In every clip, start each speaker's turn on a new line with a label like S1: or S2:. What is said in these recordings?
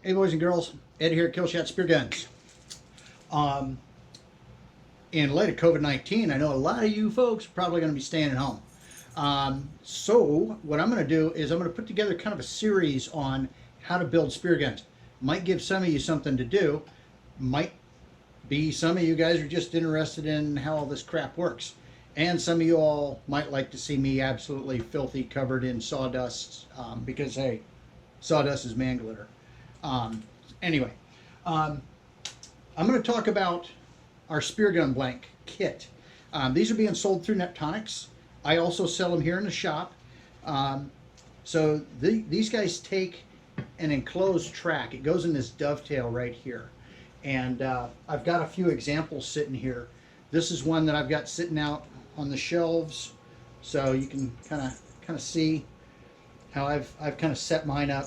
S1: Hey boys and girls, Ed here at Killshot Spearguns. In light of COVID-19, I know a lot of you folks are probably going to be staying at home. So what I'm going to do is I'm going to put together kind of a series on how to build spear guns. Might give some of you something to do. Might be some of you guys are just interested in how all this crap works. And some of you all might like to see me absolutely filthy covered in sawdust because, hey, sawdust is man glitter. Anyway, I'm going to talk about our spear gun blank kit. These are being sold through Neptonics. I also sell them here in the shop. So these guys take an enclosed track. It goes in this dovetail right here. And I've got a few examples sitting here. This is one that I've got sitting out on the shelves, so you can kind of see how I've kind of set mine up.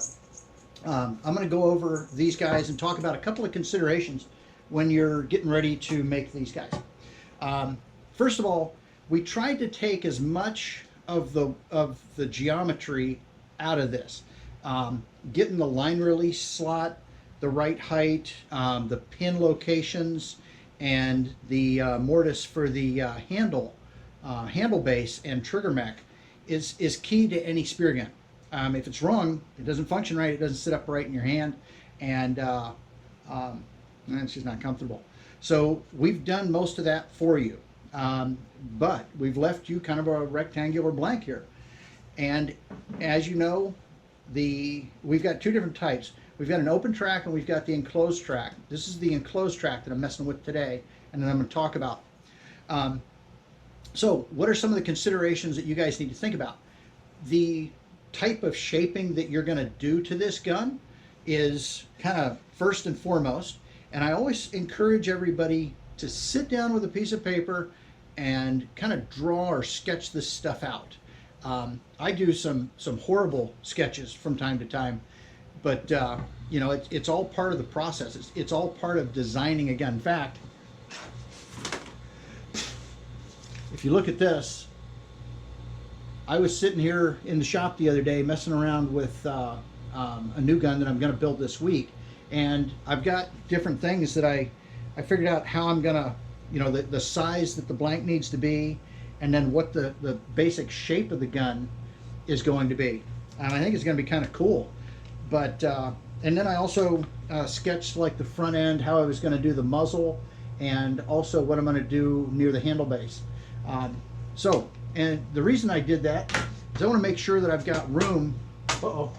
S1: I'm going to go over these guys and talk about a couple of considerations when you're getting ready to make these guys. First of all, we tried to take as much of the geometry out of this, getting the line release slot the right height, the pin locations, and the mortise for the handle base and trigger mech is key to any spear gun. If it's wrong, it doesn't function right, it doesn't sit up right in your hand, and it's just not comfortable. So we've done most of that for you, but we've left you kind of a rectangular blank here. And as you know, we've got two different types. We've got an open track and we've got the enclosed track. This is the enclosed track that I'm messing with today, and then I'm going to talk about. So what are some of the considerations that you guys need to think about? The type of shaping that you're going to do to this gun is kind of first and foremost, and I always encourage everybody to sit down with a piece of paper and kind of draw or sketch this stuff out. I do some horrible sketches from time to time, but you know, it's all part of the process. It's all part of designing a gun. In fact, if you look at this, I was sitting here in the shop the other day messing around with a new gun that I'm going to build this week, and I've got different things that I figured out how I'm going to, you know, the size that the blank needs to be, and then what the basic shape of the gun is going to be. And I think it's going to be kind of cool. But and then I also sketched like the front end, how I was going to do the muzzle, and also what I'm going to do near the handle base. And the reason I did that is I want to make sure that I've got room. Uh-oh.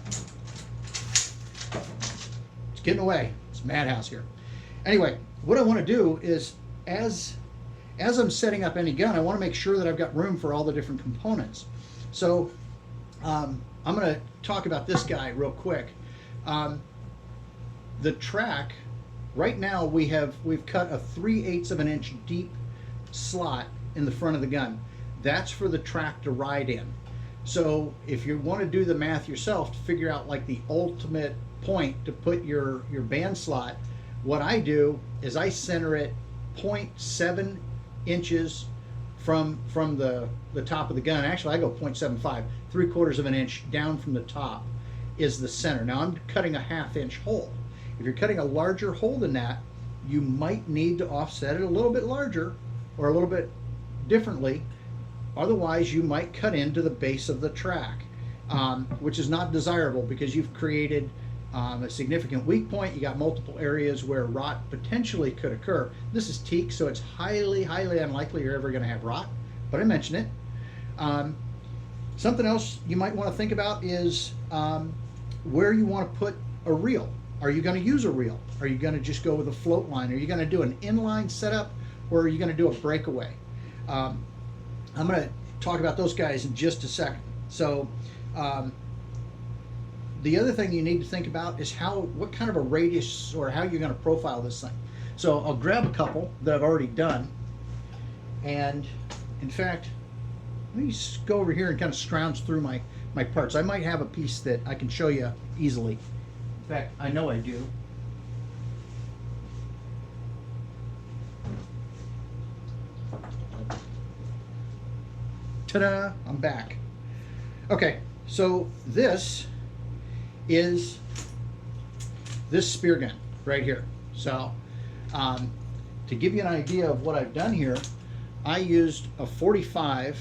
S1: It's getting away. It's a madhouse here. Anyway, what I want to do is, as I'm setting up any gun, I want to make sure that I've got room for all the different components. So I'm going to talk about this guy real quick. The track, right now we've cut a 3/8 of an inch deep slot in the front of the gun. That's for the track to ride in. So if you want to do the math yourself to figure out like the ultimate point to put your band slot, what I do is I center it 0.7 inches from the top of the gun. Actually, I go 0.75, 3/4 of an inch down from the top is the center. Now I'm cutting a 1/2 inch hole. If you're cutting a larger hole than that, you might need to offset it a little bit larger or a little bit differently. Otherwise, you might cut into the base of the track, which is not desirable because you've created a significant weak point. You got multiple areas where rot potentially could occur. This is teak, so it's highly, highly unlikely you're ever going to have rot, but I mention it. Something else you might want to think about is where you want to put a reel. Are you going to use a reel? Are you going to just go with a float line? Are you going to do an inline setup, or are you going to do a breakaway? I'm going to talk about those guys in just a second. So the other thing you need to think about is what kind of a radius or how you're going to profile this thing. So I'll grab a couple that I've already done, and in fact, let me just go over here and kind of scrounge through my parts. I might have a piece that I can show you easily. In fact, I know I do. Ta-da! I'm back. Okay, so this is this spear gun right here. So to give you an idea of what I've done here, I used a 45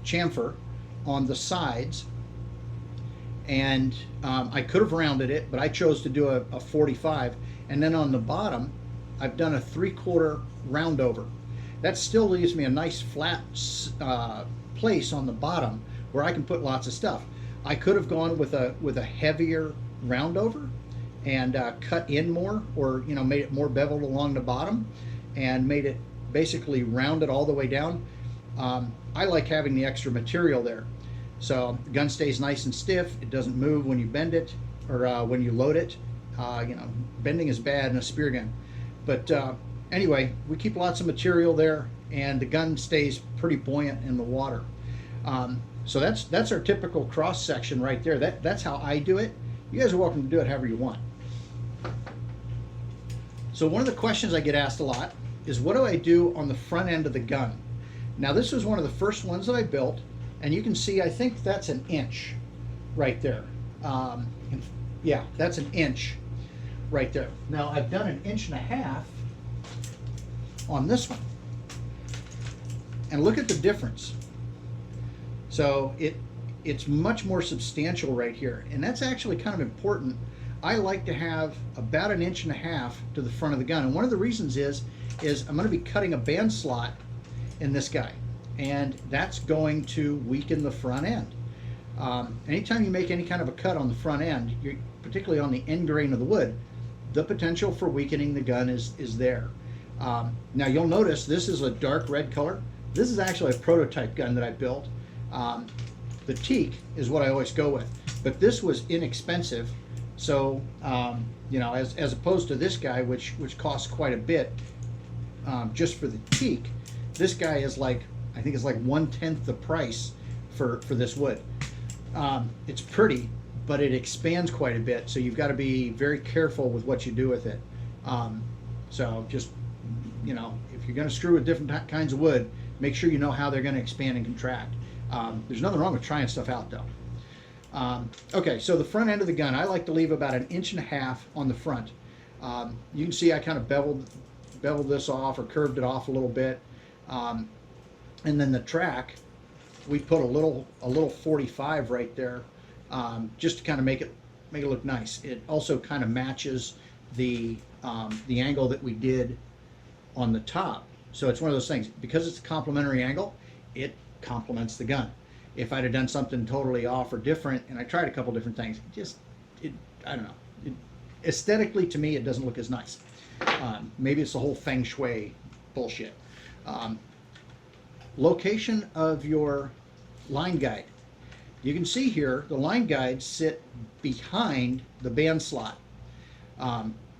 S1: chamfer on the sides, and I could have rounded it, but I chose to do a 45, and then on the bottom I've done a 3/4 round over. That still leaves me a nice flat place on the bottom where I can put lots of stuff. I could have gone with a heavier round over and cut in more, or made it more beveled along the bottom and made it basically rounded all the way down. I like having the extra material there, so the gun stays nice and stiff. It doesn't move when you bend it or when you load it. Bending is bad in a spear gun, but anyway, we keep lots of material there, and the gun stays pretty buoyant in the water. So that's our typical cross section right there. That's how I do it. You guys are welcome to do it however you want. So one of the questions I get asked a lot is, what do I do on the front end of the gun? Now, this was one of the first ones that I built, and you can see, I think that's an inch right there. Yeah, that's an inch right there. Now, I've done 1.5 inches on this one, and look at the difference. So it's much more substantial right here, and that's actually kind of important. I like to have about 1.5 inches to the front of the gun, and one of the reasons is I'm going to be cutting a band slot in this guy, and that's going to weaken the front end. Anytime you make any kind of a cut on the front end, particularly on the end grain of the wood, the potential for weakening the gun is there. Now you'll notice this is a dark red color. This is actually a prototype gun that I built. The teak is what I always go with, but this was inexpensive, so as opposed to this guy, which costs quite a bit just for the teak. This guy is I think it's like 1/10 the price for this wood. It's pretty, but it expands quite a bit, so you've got to be very careful with what you do with it. So just if you're going to screw with different kinds of wood, make sure you know how they're going to expand and contract. There's nothing wrong with trying stuff out, though. Okay, so the front end of the gun, I like to leave about 1.5 inches on the front. You can see I kind of beveled this off or curved it off a little bit, and then the track, we put a little 45 right there, just to kind of make it look nice. It also kind of matches the angle that we did on the top. So it's one of those things, because it's a complementary angle, it complements the gun. If I'd have done something totally off or different, and I tried a couple different things, I don't know. Aesthetically, to me, it doesn't look as nice. Maybe it's the whole feng shui bullshit. Location of your line guide. You can see here the line guides sit behind the band slot.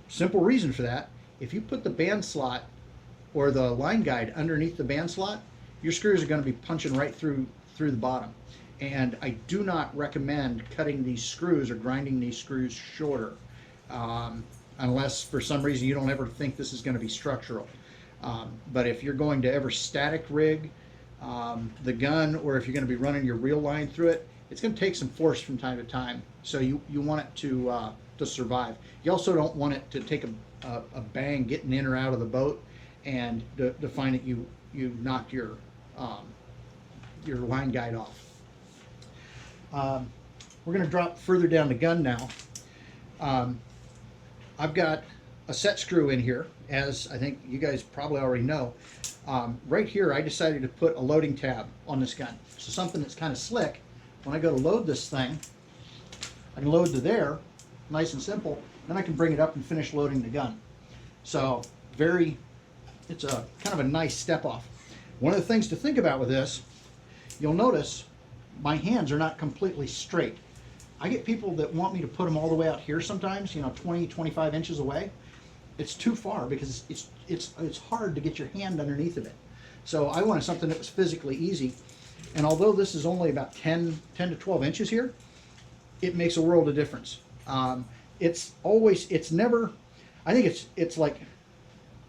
S1: Simple reason for that: if you put the band slot or the line guide underneath the band slot, your screws are going to be punching right through the bottom. And I do not recommend cutting these screws or grinding these screws shorter, unless for some reason you don't ever think this is going to be structural. But if you're going to ever static rig the gun, or if you're going to be running your reel line through it, it's going to take some force from time to time. So you want it to survive. You also don't want it to take a bang getting in or out of the boat and to find that you knocked your line guide off. We're going to drop further down the gun now. I've got a set screw in here, as I think you guys probably already know. Right here, I decided to put a loading tab on this gun. So something that's kind of slick. When I go to load this thing, I can load to there, nice and simple. Then I can bring it up and finish loading the gun. So it's a kind of a nice step off. One of the things to think about with this, you'll notice my hands are not completely straight. I get people that want me to put them all the way out here sometimes, 20, 25 inches away. It's too far because it's hard to get your hand underneath of it. So I wanted something that was physically easy. And although this is only about 10 to 12 inches here, it makes a world of difference. It's never, I think it's like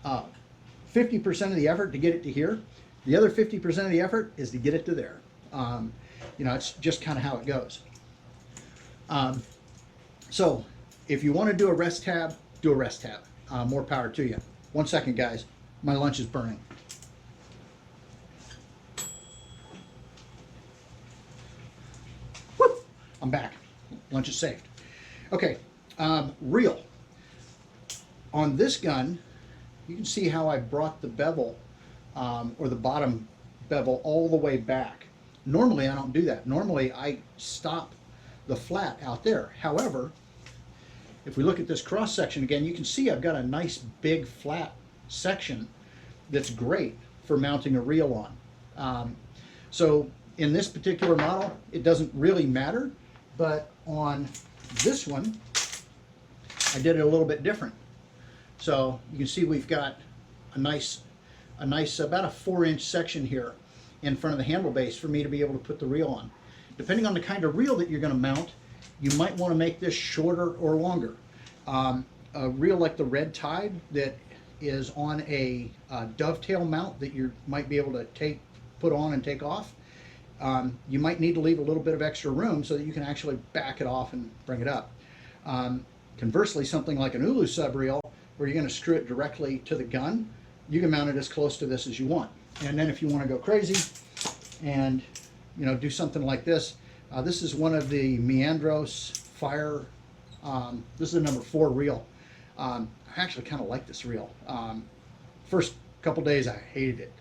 S1: 50% of the effort to get it to here. The other 50% of the effort is to get it to there. It's just kind of how it goes. So If you want to do a rest tab, do a rest tab. More power to you. 1 second, guys. My lunch is burning. Woo! I'm back. Lunch is saved. Okay, reel. On this gun, you can see how I brought the bevel, or the bottom bevel, all the way back. Normally, I don't do that. Normally, I stop the flat out there. However, if we look at this cross section again, you can see I've got a nice big flat section that's great for mounting a reel on. So in this particular model, it doesn't really matter, but on this one, I did it a little bit different. So you can see we've got a nice about a 4-inch section here in front of the handle base for me to be able to put the reel on. Depending on the kind of reel that you're going to mount, you might want to make this shorter or longer. A reel like the Red Tide that is on a dovetail mount that you might be able to put on and take off, you might need to leave a little bit of extra room so that you can actually back it off and bring it up. Conversely, something like an Ulu sub reel, where you're going to screw it directly to the gun, you can mount it as close to this as you want. And then if you want to go crazy and do something like this, this is one of the Meandros Fire. This is a number 4 reel. I actually kind of like this reel. First couple days I hated it,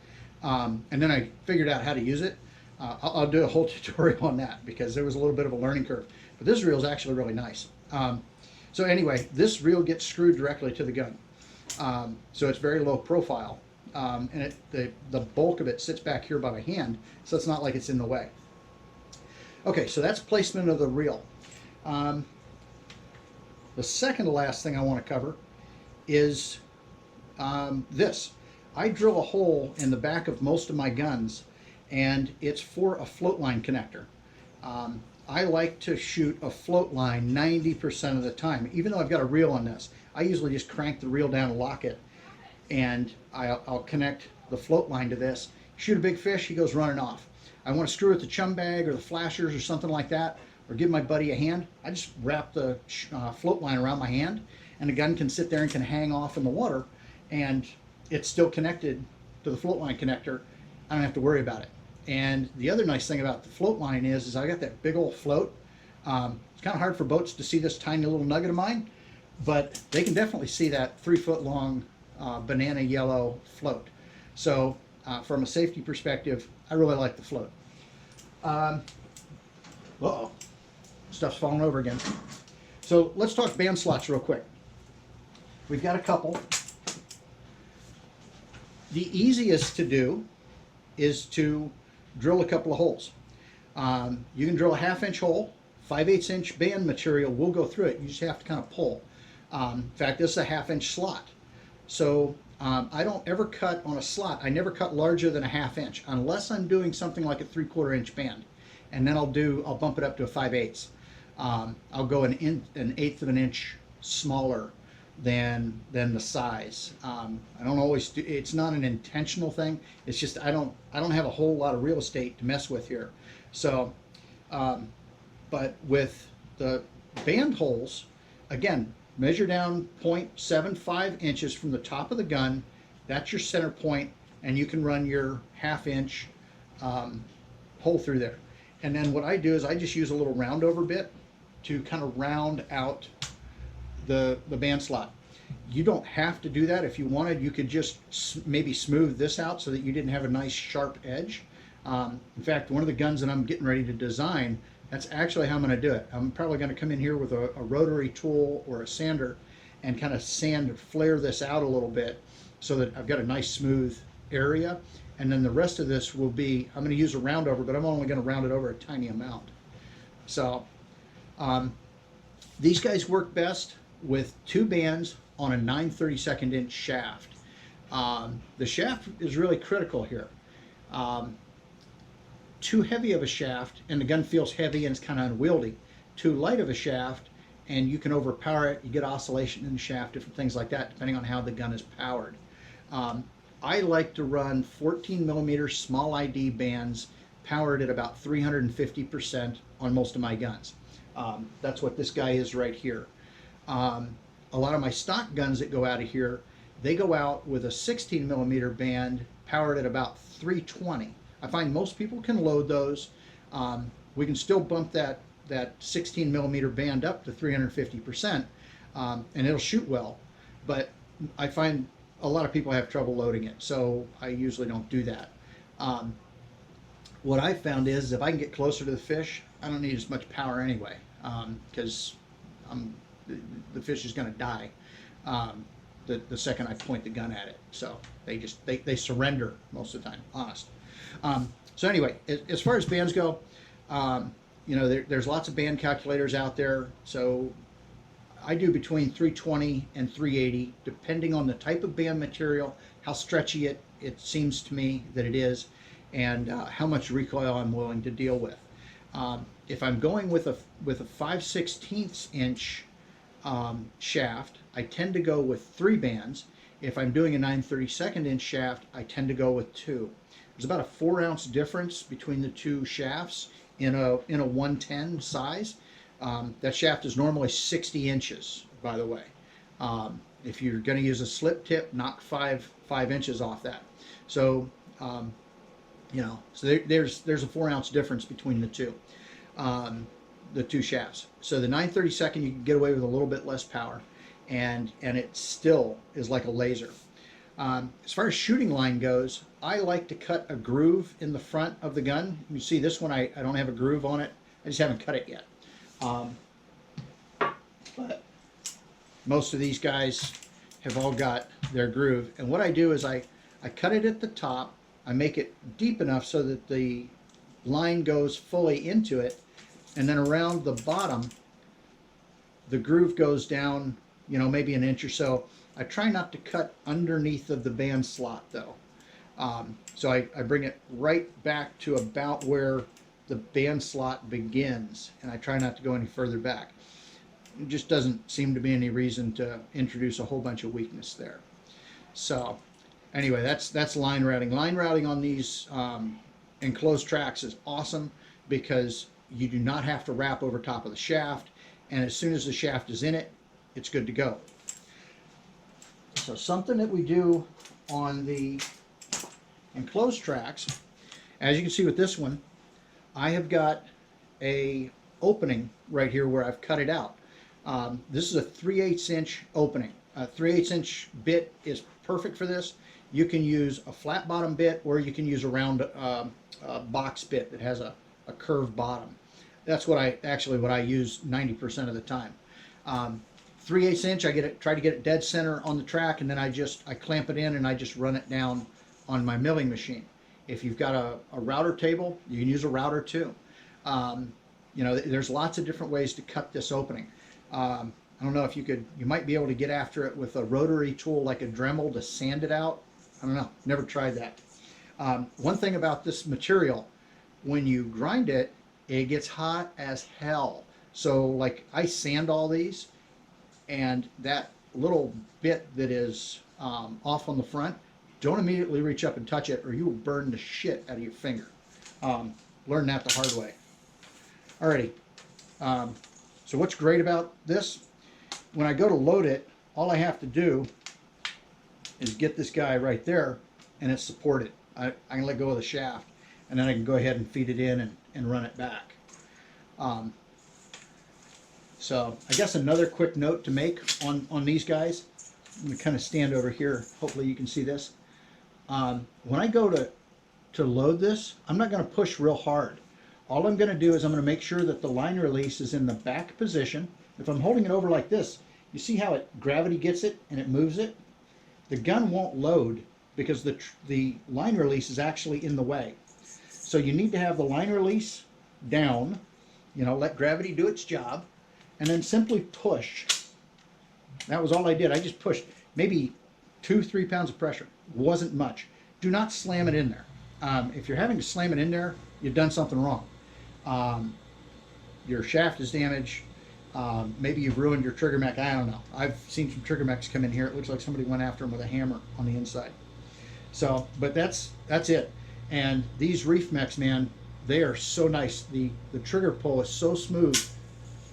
S1: and then I figured out how to use it. I'll do a whole tutorial on that because there was a little bit of a learning curve. But this reel is actually really nice. So anyway, this reel gets screwed directly to the gun, so it's very low profile, and the bulk of it sits back here by my hand, so it's not like it's in the way. Okay, so that's placement of the reel. The second to last thing I want to cover is this. I drill a hole in the back of most of my guns, and it's for a float line connector. I like to shoot a float line 90% of the time. Even though I've got a reel on this, I usually just crank the reel down and lock it, and I'll connect the float line to this, shoot a big fish, he goes running off. I want to screw it to chum bag or the flashers or something like that, or give my buddy a hand, I just wrap the float line around my hand, and the gun can sit there and can hang off in the water, and it's still connected to the float line connector. I don't have to worry about it. And the other nice thing about the float line is I got that big old float. It's kind of hard for boats to see this tiny little nugget of mine, but they can definitely see that 3-foot long banana yellow float. So from a safety perspective, I really like the float. Uh-oh, stuff's falling over again. So let's talk band slots real quick. We've got a couple. The easiest to do is to drill a couple of holes. You can drill a 1/2-inch hole, 5/8 inch band material will go through it. You just have to kind of pull. In fact, this is a 1/2-inch slot. So I don't ever cut on a slot. I never cut larger than a 1/2 inch unless I'm doing something like a 3/4 inch band. And then I'll bump it up to a 5/8. I'll go an 1/8 of an inch smaller than the size. I don't always do, it's not an intentional thing. It's just I don't have a whole lot of real estate to mess with here. So, but with the band holes, again, measure down 0.75 inches from the top of the gun. That's your center point, and you can run your 1/2 inch hole through there. And then what I do is I just use a little round over bit to kind of round out the band slot. You don't have to do that. If you wanted, you could just maybe smooth this out so that you didn't have a nice sharp edge. In fact, one of the guns that I'm getting ready to design, that's actually how I'm going to do it. I'm probably going to come in here with a rotary tool or a sander and kind of flare this out a little bit so that I've got a nice smooth area. And then the rest of this will be, I'm going to use a round over, but I'm only going to round it over a tiny amount. So these guys work best with 2 bands on a 9/32 inch shaft. The shaft is really critical here. Too heavy of a shaft and the gun feels heavy and it's kind of unwieldy. Too light of a shaft and you can overpower it, you get oscillation in the shaft, different things like that depending on how the gun is powered. I like to run 14mm small ID bands powered at about 350% on most of my guns. That's what this guy is right here. A lot of my stock guns that go out of here, they go out with a 16 millimeter band powered at about 320. I find most people can load those. We can still bump that 16 millimeter band up to 350%, and it'll shoot well. But I find a lot of people have trouble loading it, so I usually don't do that. What I found is if I can get closer to the fish, I don't need as much power anyway, because the fish is going to die the second I point the gun at it. So they surrender most of the time, honest. So anyway, as far as bands go, you know, there's lots of band calculators out there. So I do between 320 and 380, depending on the type of band material, how stretchy it seems to me that it is, and how much recoil I'm willing to deal with. If I'm going with a 5/16 inch shaft, I tend to go with 3 bands. If I'm doing a 9/32 inch shaft, I tend to go with 2. There's about a 4-ounce difference between the 2 shafts in a 110 size. That shaft is normally 60 inches, by the way. If you're going to use a slip tip, knock 5 inches off that. So you know, so there's a 4-ounce difference between the two shafts. So the 9/32 you can get away with a little bit less power, and it still is like a laser. As far as shooting line goes, I like to cut a groove in the front of the gun. You see this one, I don't have a groove on it. I just haven't cut it yet. But most of these guys have all got their groove. And what I do is I cut it at the top. I make it deep enough so that the line goes fully into it. And then around the bottom, the groove goes down, you know, maybe an inch or so. I try not to cut underneath of the band slot though. So I bring it right back to about where the band slot begins, and I try not to go any further back. It just doesn't seem to be any reason to introduce a whole bunch of weakness there. So anyway, that's line routing. Line routing on these enclosed tracks is awesome because you do not have to wrap over top of the shaft, and as soon as the shaft is in it, it's good to go. So something that we do on the enclosed tracks, as you can see with this one, I have got a opening right here where I've cut it out. This is a 3/8 inch opening. A 3/8 inch bit is perfect for this. You can use a flat bottom bit, or you can use a round box bit that has a curved bottom. That's what I use 90% of the time. 3/8 inch, try to get it dead center on the track, and then I clamp it in and I just run it down on my milling machine. If you've got a router table, you can use a router too. You know, there's lots of different ways to cut this opening. I don't know if you might be able to get after it with a rotary tool like a Dremel to sand it out. I don't know, never tried that. One thing about this material, when you grind it, it gets hot as hell. So like I sand all these, and that little bit that is off on the front, don't immediately reach up and touch it or you will burn the shit out of your finger. Learn that the hard way. Alrighty, so what's great about this, when I go to load it, all I have to do is get this guy right there and it's supported. I can let go of the shaft and then I can go ahead and feed it in and run it back. So I guess another quick note to make on these guys, I'm going to kind of stand over here, hopefully you can see this. When I go to load this, I'm not going to push real hard. All I'm going to do is I'm going to make sure that the line release is in the back position. If I'm holding it over like this, you see how gravity gets it and it moves it? The gun won't load because the line release is actually in the way. So you need to have the line release down, you know, let gravity do its job, and then simply push. That was all I did. I just pushed maybe 2-3 pounds of pressure. Wasn't much. Do not slam it in there. If you're having to slam it in there, you've done something wrong. Your shaft is damaged. Maybe you've ruined your trigger mech. I don't know. I've seen some trigger mechs come in here. It looks like somebody went after them with a hammer on the inside. So, but that's it. And these reef mechs, man, they are so nice. The trigger pull is so smooth.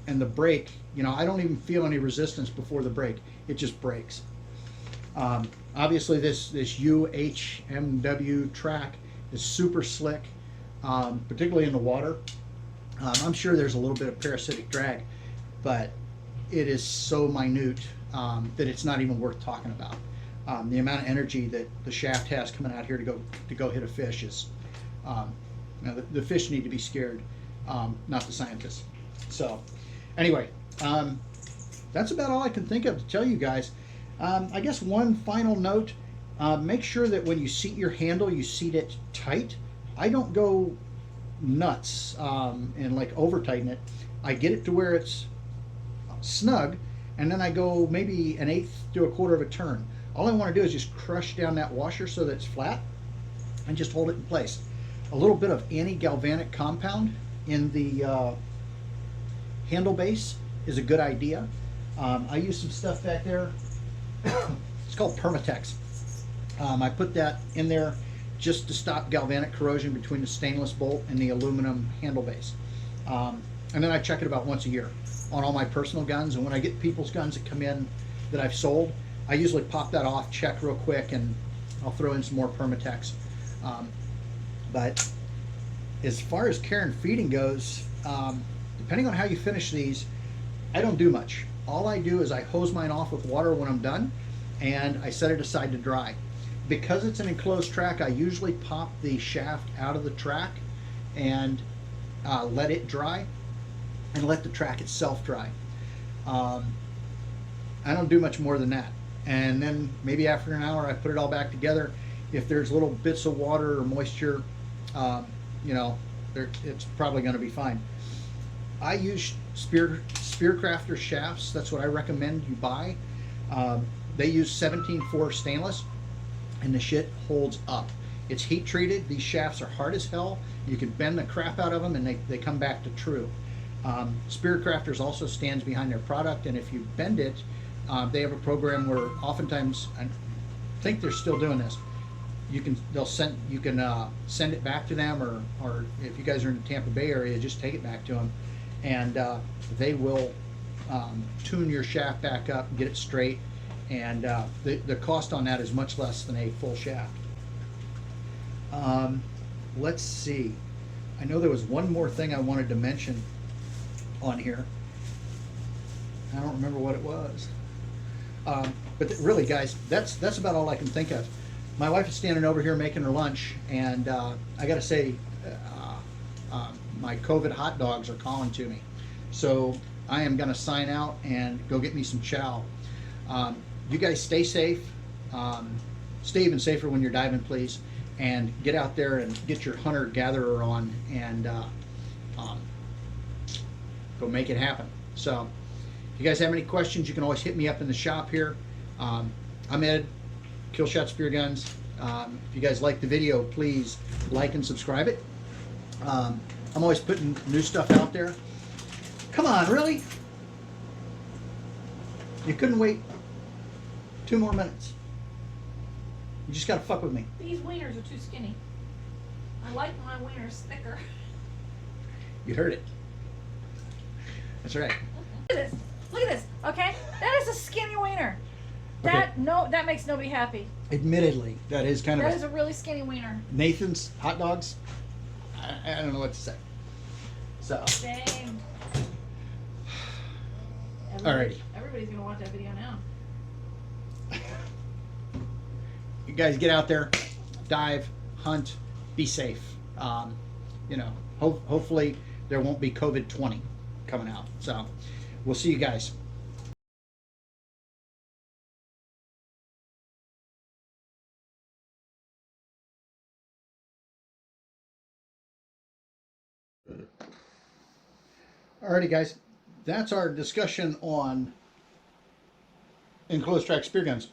S1: and the brake, you know, I don't even feel any resistance before the brake. It just breaks. Obviously, this UHMW track is super slick, particularly in the water. I'm sure there's a little bit of parasitic drag, but it is so minute that it's not even worth talking about. The amount of energy that the shaft has coming out here to go hit a fish is, you know, the fish need to be scared, not the scientists. So, anyway, that's about all I can think of to tell you guys. I guess one final note: make sure that when you seat your handle, you seat it tight. I don't go nuts and like over tighten it. I get it to where it's snug, and then I go maybe an eighth to a quarter of a turn. All I want to do is just crush down that washer so that it's flat and just hold it in place. A little bit of anti-galvanic compound in the handle base is a good idea. I use some stuff back there. It's called Permatex. I put that in there just to stop galvanic corrosion between the stainless bolt and the aluminum handle base. And then I check it about once a year on all my personal guns. And when I get people's guns that come in that I've sold, I usually pop that off, check real quick, and I'll throw in some more Permatex. But as far as care and feeding goes, depending on how you finish these, I don't do much. All I do is I hose mine off with water when I'm done, and I set it aside to dry. Because it's an enclosed track, I usually pop the shaft out of the track and let it dry, and let the track itself dry. I don't do much more than that. And then maybe after an hour, I put it all back together. If there's little bits of water or moisture, you know, it's probably going to be fine. I use Spearcrafter shafts. That's what I recommend you buy. They use 17-4 stainless, and the shit holds up. It's heat treated. These shafts are hard as hell. You can bend the crap out of them, and they come back to true. Spearcrafters also stands behind their product, and if you bend it, they have a program where oftentimes, I think they're still doing this. You can send it back to them, or if you guys are in the Tampa Bay area, just take it back to them, and they will tune your shaft back up, get it straight, and the cost on that is much less than a full shaft. Let's see. I know there was one more thing I wanted to mention on here. I don't remember what it was. But really, guys, that's about all I can think of. My wife is standing over here making her lunch, and I got to say, my COVID hot dogs are calling to me. So I am going to sign out and go get me some chow. You guys stay safe. Stay even safer when you're diving, please. And get out there and get your hunter-gatherer on and go make it happen. So if you guys have any questions, you can always hit me up in the shop here. I'm Ed, Killshot Spearguns. If you guys like the video, please like and subscribe it. I'm always putting new stuff out there. Come on, really? You couldn't wait 2 more minutes. You just gotta fuck with me.
S2: These wieners are too skinny. I like my wieners thicker.
S1: You heard it. That's right.
S2: Look at this. Look at this. Okay, that is a skinny wiener. That
S1: Okay.
S2: that makes nobody happy.
S1: Admittedly, that is kind
S2: That
S1: of
S2: is a really skinny wiener.
S1: Nathan's hot dogs. I don't know what to say. So.
S2: Dang.
S1: Alrighty.
S2: Everybody's gonna watch that video now.
S1: You guys get out there, dive, hunt, be safe. You know, hopefully there won't be COVID-20 coming out. So we'll see you guys. Alrighty, guys, that's our discussion on enclosed track spear guns.